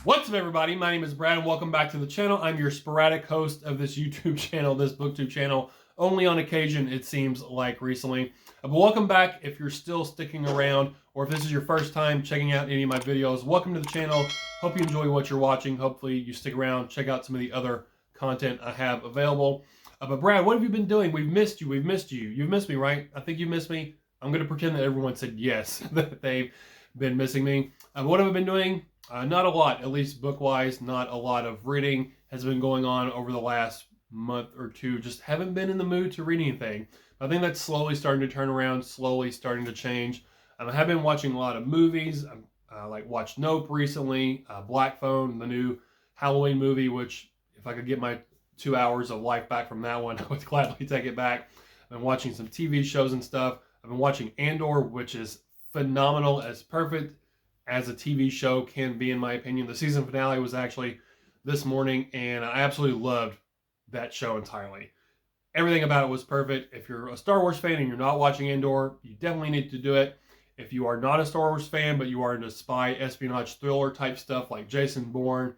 What's up, everybody? My name is Brad, and welcome back to the channel. I'm your sporadic host of this YouTube channel, this BookTube channel, only on occasion, it seems like recently. But welcome back if you're still sticking around, or if this is your first time checking out any of my videos. Welcome to the channel. Hope you enjoy what you're watching. Hopefully you stick around, check out some of the other content I have available. But Brad, what have you been doing? We've missed you. We've missed you. You've missed me, right? I think you missed me. I'm going to pretend that everyone said yes, that they've been missing me. What have I been doing? Not a lot, at least book-wise. Not a lot of reading has been going on over the last month or two. Just haven't been in the mood to read anything. I think that's slowly starting to turn around, slowly starting to change. I have been watching a lot of movies. I watched Nope recently, Black Phone, the new Halloween movie, which if I could get my 2 hours of life back from that one, I would gladly take it back. I've been watching some TV shows and stuff. I've been watching Andor, which is phenomenal, as perfect as a TV show can be, in my opinion. The season finale was actually this morning, and I absolutely loved that show entirely. Everything about it was perfect. If you're a Star Wars fan and you're not watching Andor, you definitely need to do it. If you are not a Star Wars fan, but you are into spy, espionage, thriller type stuff like Jason Bourne,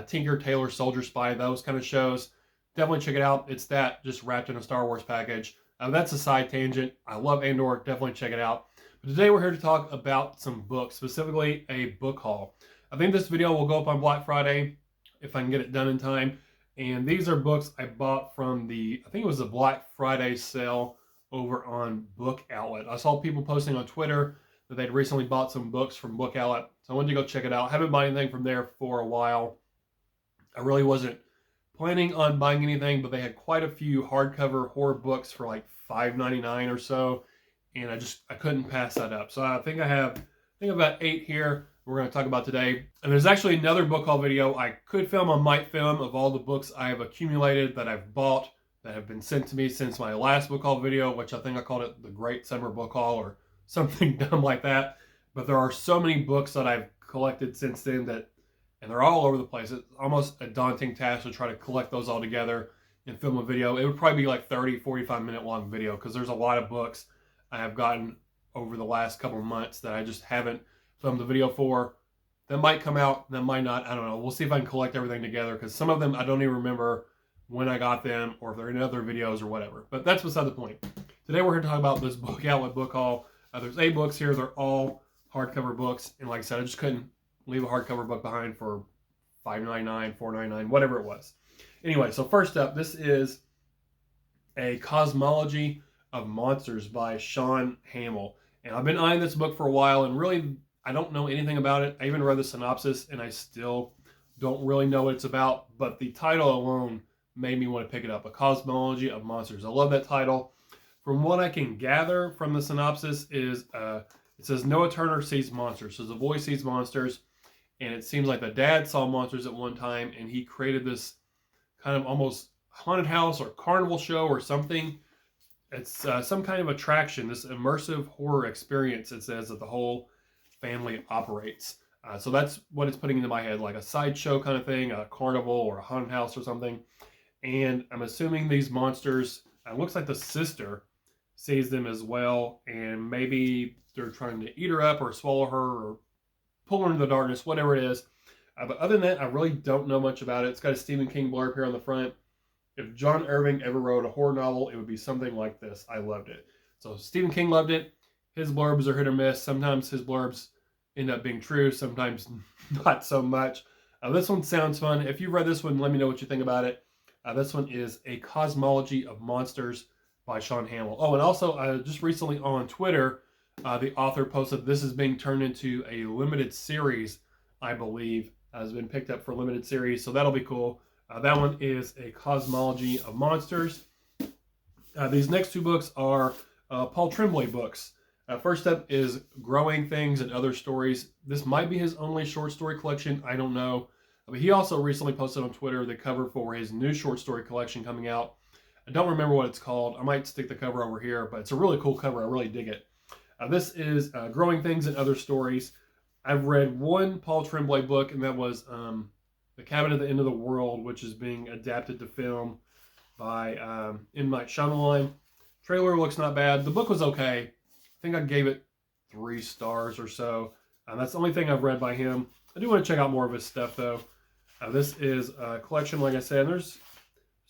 Tinker Tailor Soldier Spy, those kind of shows, definitely check it out. It's that, just wrapped in a Star Wars package. That's a side tangent. I love Andor. Definitely check it out. But today we're here to talk about some books, specifically a book haul. I think this video will go up on Black Friday if I can get it done in time. And these are books I bought from I think it was a Black Friday sale over on Book Outlet. I saw people posting on Twitter that they'd recently bought some books from Book Outlet. So I wanted to go check it out. I haven't bought anything from there for a while. I really wasn't planning on buying anything, but they had quite a few hardcover horror books for like $5.99 or so. And I couldn't pass that up. So I think I have about 8 here we're going to talk about today. And there's actually another book haul video I could film, I might film, of all the books I have accumulated that I've bought that have been sent to me since my last book haul video, which I think I called it the Great Summer Book Haul or something dumb like that. But there are so many books that I've collected since then and they're all over the place. It's almost a daunting task to try to collect those all together and film a video. It would probably be like 30, 45 minute long video because there's a lot of books I have gotten over the last couple of months that I just haven't filmed the video for. That might come out, that might not, I don't know. We'll see if I can collect everything together because some of them I don't even remember when I got them or if they're in other videos or whatever. But that's beside the point. Today we're here to talk about this Book Outlet book haul. There's 8 books here. They're all hardcover books. And like I said, I just couldn't leave a hardcover book behind for $5.99, $4.99, whatever it was. Anyway, so first up, this is a Cosmology of Monsters by Sean Hamill. And I've been eyeing this book for a while, and really, I don't know anything about it. I even read the synopsis, and I still don't really know what it's about. But the title alone made me want to pick it up. A Cosmology of Monsters. I love that title. From what I can gather from the synopsis is, it says Noah Turner sees monsters. So the boy sees monsters, and it seems like the dad saw monsters at one time, and he created this kind of almost haunted house or carnival show or something. It's some kind of attraction, this immersive horror experience, it says, that the whole family operates. So that's what it's putting into my head, like a sideshow kind of thing, a carnival or a haunted house or something. And I'm assuming these monsters, it looks like the sister sees them as well, and maybe they're trying to eat her up or swallow her or pull her into the darkness, whatever it is. But other than that, I really don't know much about it. It's got a Stephen King blurb here on the front. If John Irving ever wrote a horror novel, it would be something like this. I loved it. So Stephen King loved it. His blurbs are hit or miss. Sometimes his blurbs end up being true, sometimes not so much. This one sounds fun. If you've read this one, let me know what you think about it. This one is A Cosmology of Monsters by Sean Hamill. Oh, and also, just recently on Twitter, the author posted this is being turned into a limited series, I believe, has been picked up for limited series, so that'll be cool. That one is A Cosmology of Monsters. These next 2 books are Paul Tremblay books. First up is Growing Things and Other Stories. This might be his only short story collection. I don't know. But he also recently posted on Twitter the cover for his new short story collection coming out. I don't remember what it's called. I might stick the cover over here, but it's a really cool cover. I really dig it. This is Growing Things and Other Stories. I've read one Paul Tremblay book, and that was The Cabin at the End of the World, which is being adapted to film by M. Night Shyamalan. Trailer looks not bad. The book was okay. I think I gave it 3 stars or so. That's the only thing I've read by him. I do want to check out more of his stuff, though. This is a collection, like I said. There's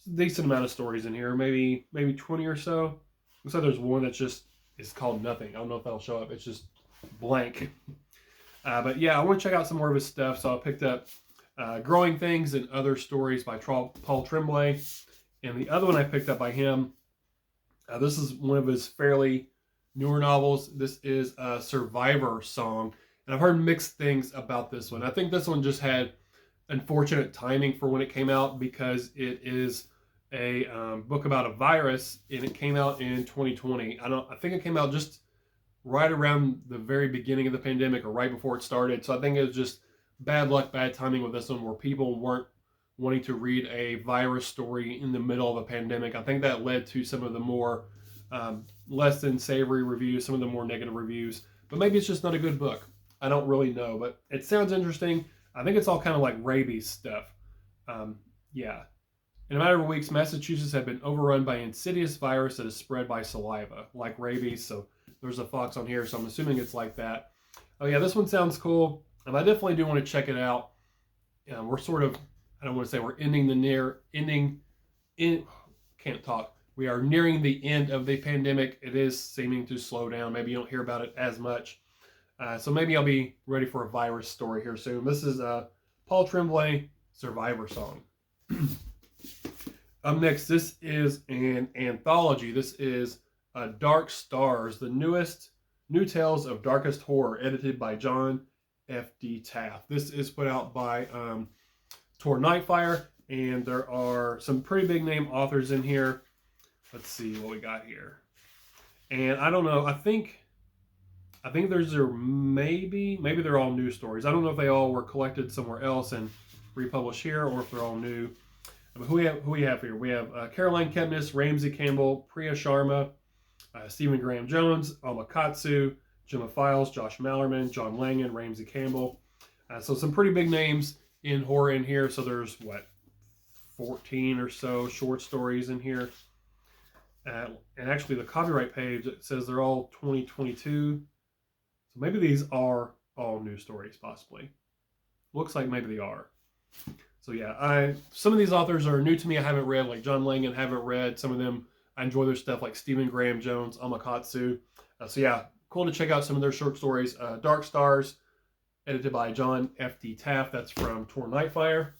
a decent amount of stories in here, maybe 20 or so. Looks like there's one that's just, it's called Nothing. I don't know if that'll show up. It's just blank. But yeah, I want to check out some more of his stuff. So I picked up Growing Things and Other Stories by Paul Tremblay. And the other one I picked up by him, this is one of his fairly newer novels. This is a Survivor Song. And I've heard mixed things about this one. I think this one just had unfortunate timing for when it came out, because it is a book about a virus, and it came out in 2020. I think it came out just right around the very beginning of the pandemic, or right before it started. So I think it was just bad luck, bad timing with this one, where people weren't wanting to read a virus story in the middle of a pandemic. I think that led to some of the more less than savory reviews, some of the more negative reviews. But maybe it's just not a good book. I don't really know, but it sounds interesting. I think it's all kind of like rabies stuff. Yeah. In a matter of weeks, Massachusetts had been overrun by an insidious virus that is spread by saliva, like rabies. So there's a fox on here, so I'm assuming it's like that. Oh yeah, this one sounds cool, and I definitely do want to check it out. We're sort of, I don't want to say we're we are nearing the end of the pandemic. It is seeming to slow down. Maybe you don't hear about it as much. So maybe I'll be ready for a virus story here soon. This is Paul Tremblay, Survivor Song. Up next, this is an anthology. This is Dark Stars, the new tales of darkest horror, edited by John F.D. Taft. This is put out by Tor Nightfire, and there are some pretty big name authors in here. Let's see what we got here. And I don't know, I think there's maybe they're all new stories. I don't know if they all were collected somewhere else and republished here, or if they're all new. But who we have here? We have Caroline Kepnes, Ramsey Campbell, Priya Sharma, Stephen Graham Jones, Alma Katsu, Gemma Files, Josh Mallerman, John Langan, Ramsey Campbell. So some pretty big names in horror in here. So there's 14 or so short stories in here. And actually the copyright page, it says they're all 2022. So maybe these are all new stories, possibly. Looks like maybe they are. So yeah, some of these authors are new to me. I haven't read, like John Langan, haven't read. Some of them, I enjoy their stuff, like Stephen Graham Jones, Amakatsu. So yeah, cool to check out some of their short stories. Dark Stars, edited by John F.D. Taft. That's from Tor Nightfire.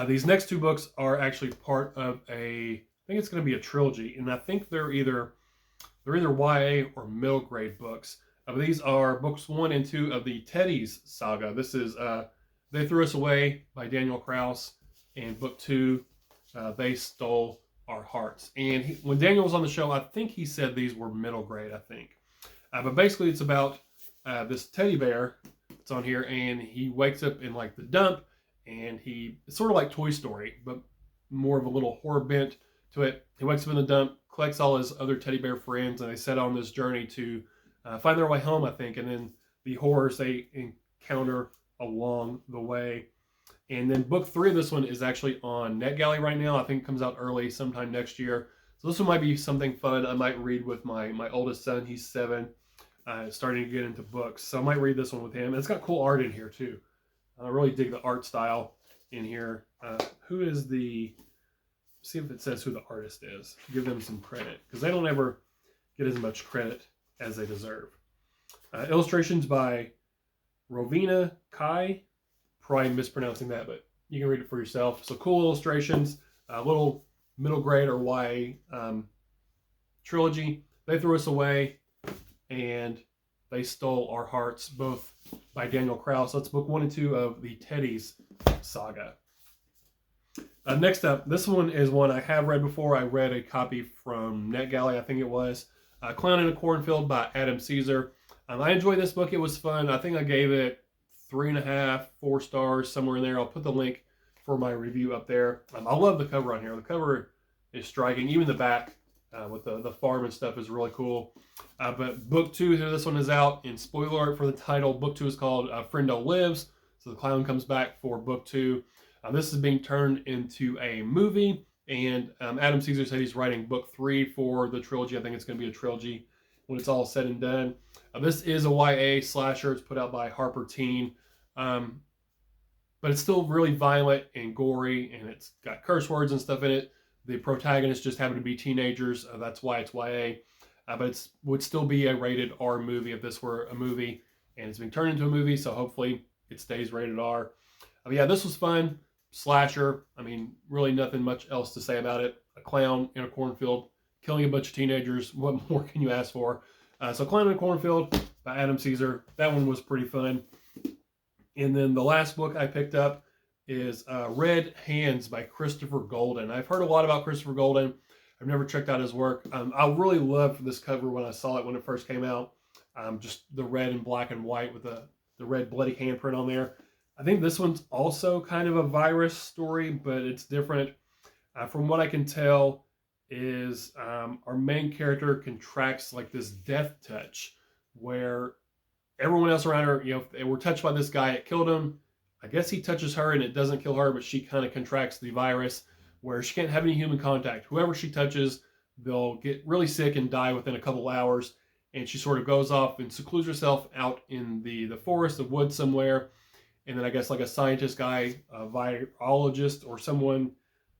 These next two books are actually part of I think it's going to be a trilogy, and I think they're either YA or middle grade books. But these are books 1 and 2 of the Teddies Saga. This is They Threw Us Away by Daniel Kraus, and book 2, They Stole Our Hearts. And when Daniel was on the show, I think he said these were middle grade, I think. But basically it's about this teddy bear that's on here, and he wakes up in like the dump, and it's sort of like Toy Story, but more of a little horror bent to it. He wakes up in the dump, collects all his other teddy bear friends, and they set on this journey to find their way home, I think, and then the horrors they encounter along the way. And then book 3 of this one is actually on NetGalley right now. I think it comes out early sometime next year. So this one might be something fun I might read with my oldest son. He's 7, starting to get into books. So I might read this one with him. And it's got cool art in here too. I really dig the art style in here. Who is see if it says who the artist is. Give them some credit, because they don't ever get as much credit as they deserve. Illustrations by Rovina Kai. Probably mispronouncing that, but you can read it for yourself. So cool illustrations, a little middle grade or YA trilogy. They Threw Us Away and They Stole Our Hearts, both by Daniel Kraus. That's book 1 and 2 of the Teddies Saga. Next up, this one is one I have read before. I read a copy from NetGalley, I think it was. Clown in a Cornfield by Adam Caesar. I enjoyed this book. It was fun. I think I gave it 3.5, 4 stars, somewhere in there. I'll put the link for my review up there. I love the cover on here. The cover is striking. Even the back with the farm and stuff is really cool. But book 2, here this one is out. And spoiler alert for the title, book 2 is called Friendo Lives. So the clown comes back for book 2. This is being turned into a movie. And Adam Caesar said he's writing book 3 for the trilogy. I think it's going to be a trilogy when it's all said and done. This is a YA slasher. It's put out by Harper Teen. But it's still really violent and gory, and it's got curse words and stuff in it. The protagonists just happen to be teenagers. That's why it's YA. But it would still be a rated R movie if this were a movie, and it's been turned into a movie, so hopefully it stays rated R. But yeah, this was fun. Slasher. I mean, really nothing much else to say about it. A clown in a cornfield killing a bunch of teenagers. What more can you ask for? So Clown in a Cornfield by Adam Caesar. That one was pretty fun. And then the last book I picked up is Red Hands by Christopher Golden. I've heard a lot about Christopher Golden. I've never checked out his work. I really loved this cover when I saw it when it first came out. Just the red and black and white with the red bloody handprint on there. I think this one's also kind of a virus story, but it's different. From what I can tell, is our main character contracts like this death touch where everyone else around her, if they were touched by this guy, it killed him. I guess he touches her and it doesn't kill her, but she kind of contracts the virus where she can't have any human contact. Whoever she touches, they'll get really sick and die within a couple hours. And she sort of goes off and secludes herself out in the forest, the woods somewhere. And then I guess like a scientist guy, a virologist or someone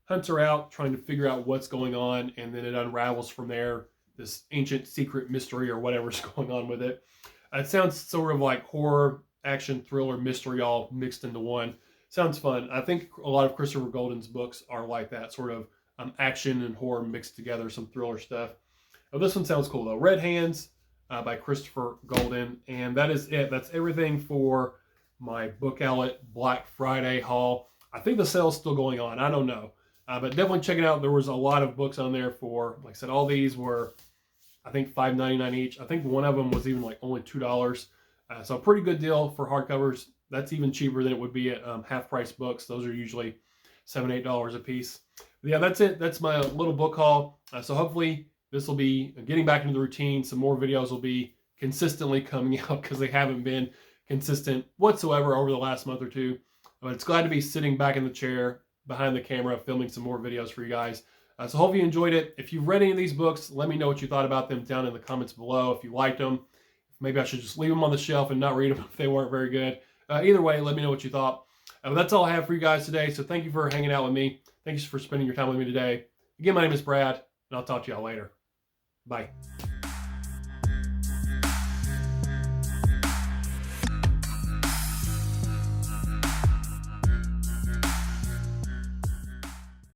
hunts her out, trying to figure out what's going on. And then it unravels from there, this ancient secret mystery or whatever's going on with it. It sounds sort of like horror, action, thriller, mystery all mixed into one. Sounds fun. I think a lot of Christopher Golden's books are like that, sort of action and horror mixed together, some thriller stuff. Oh, this one sounds cool though. Red Hands by Christopher Golden. And that is it. That's everything for my Book Outlet Black Friday haul. I think the sale's still going on. I don't know. But definitely check it out. There was a lot of books on there for, like I said, all these were, I think, $5.99 each. I think one of them was even like only $2. So a pretty good deal for hardcovers. That's even cheaper than it would be at half-price books. Those are usually $7, $8 a piece. But yeah, that's it. That's my little book haul. So hopefully this will be getting back into the routine. Some more videos will be consistently coming out because they haven't been consistent whatsoever over the last month or two. But it's glad to be sitting back in the chair behind the camera filming some more videos for you guys. So hope you enjoyed it. If you've read any of these books, let me know what you thought about them down in the comments below. If you liked them, maybe I should just leave them on the shelf and not read them if they weren't very good. Either way, let me know what you thought. That's all I have for you guys today. So thank you for hanging out with me. Thanks for spending your time with me today. Again, my name is Brad, and I'll talk to y'all later. Bye.